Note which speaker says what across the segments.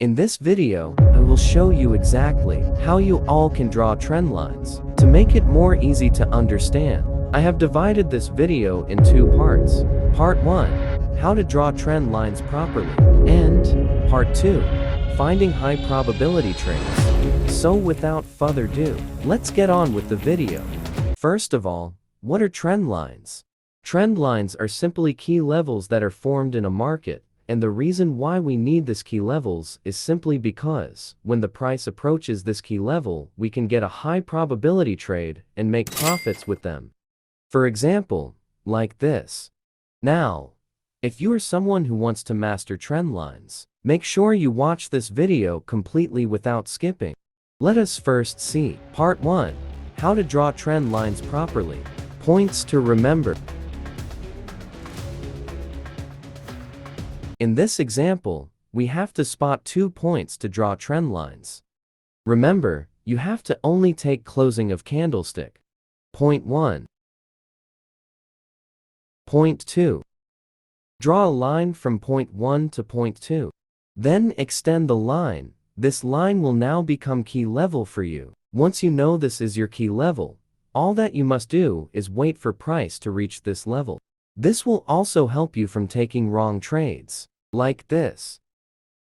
Speaker 1: In this video, I will show you exactly how you all can draw trend lines. To make it more easy to understand, I have divided this video in two parts. Part 1, how to draw trend lines properly, and Part 2, finding high probability trades. So without further ado, let's get on with the video. First of all, what are trend lines? Trend lines are simply key levels that are formed in a market, and the reason why we need these key levels is simply because when the price approaches this key level, we can get a high probability trade and make profits with them. For example, like this. Now, if you are someone who wants to master trend lines, make sure you watch this video completely without skipping. Let us first see Part 1, how to draw trend lines properly. Points to remember. In this example, we have to spot 2 points to draw trend lines. Remember, you have to only take closing of candlestick. Point 1. Point 2. Draw a line from point 1 to point 2. Then extend the line. This line will now become key level for you. Once you know this is your key level, all that you must do is wait for price to reach this level. This will also help you from taking wrong trades. Like this.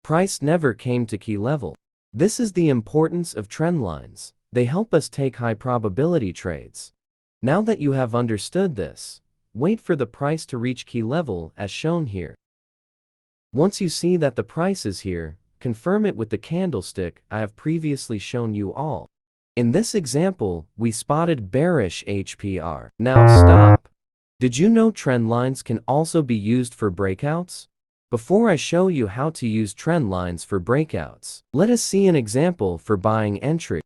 Speaker 1: Price never came to key level. This is the importance of trend lines. They help us take high probability trades. Now that you have understood this, wait for the price to reach key level as shown here. Once you see that the price is here, confirm it with the candlestick I have previously shown you all. In this example, we spotted bearish HPR. Now stop. Did you know trend lines can also be used for breakouts? Before I show you how to use trend lines for breakouts, let us see an example for buying entry.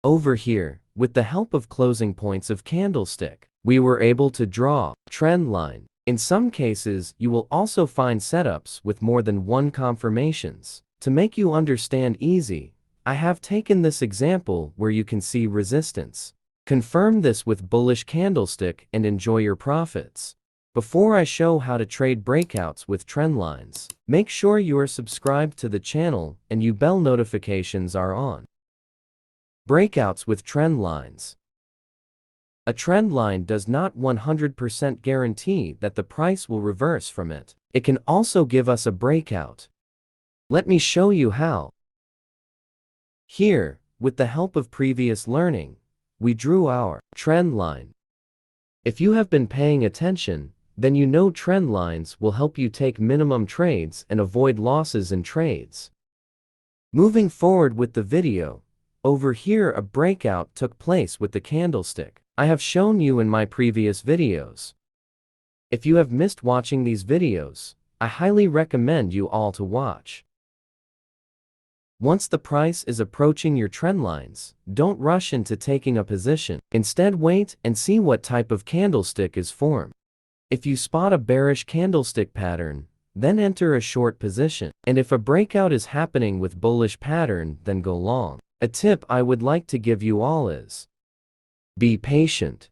Speaker 1: Over here, with the help of closing points of candlestick, we were able to draw trend line. In some cases, you will also find setups with more than one confirmations. To make you understand easy, I have taken this example where you can see resistance. Confirm this with bullish candlestick and enjoy your profits. Before I show how to trade breakouts with trend lines, make sure you are subscribed to the channel and your bell notifications are on. Breakouts with trend lines. A trend line does not 100% guarantee that the price will reverse from it. It can also give us a breakout. Let me show you how. Here, with the help of previous learning, we drew our trend line. If you have been paying attention, then you know trend lines will help you take minimum trades and avoid losses in trades. Moving forward with the video, over here a breakout took place with the candlestick I have shown you in my previous videos. If you have missed watching these videos, I highly recommend you all to watch. Once the price is approaching your trend lines, don't rush into taking a position. Instead, wait and see what type of candlestick is formed. If you spot a bearish candlestick pattern, then enter a short position. And if a breakout is happening with bullish pattern, then go long. A tip I would like to give you all is, be patient.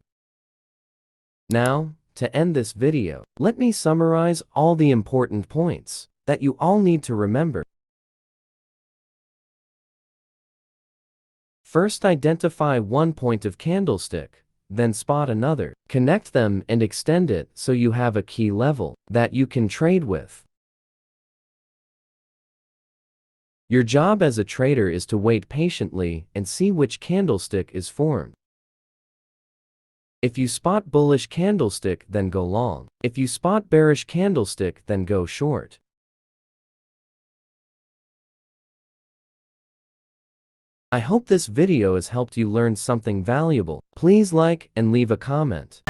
Speaker 1: Now, to end this video, let me summarize all the important points that you all need to remember. First, identify one point of candlestick, then spot another. Connect them and extend it so you have a key level that you can trade with. Your job as a trader is to wait patiently and see which candlestick is formed. If you spot bullish candlestick, then go long. If you spot bearish candlestick, then go short. I hope this video has helped you learn something valuable. Please like and leave a comment.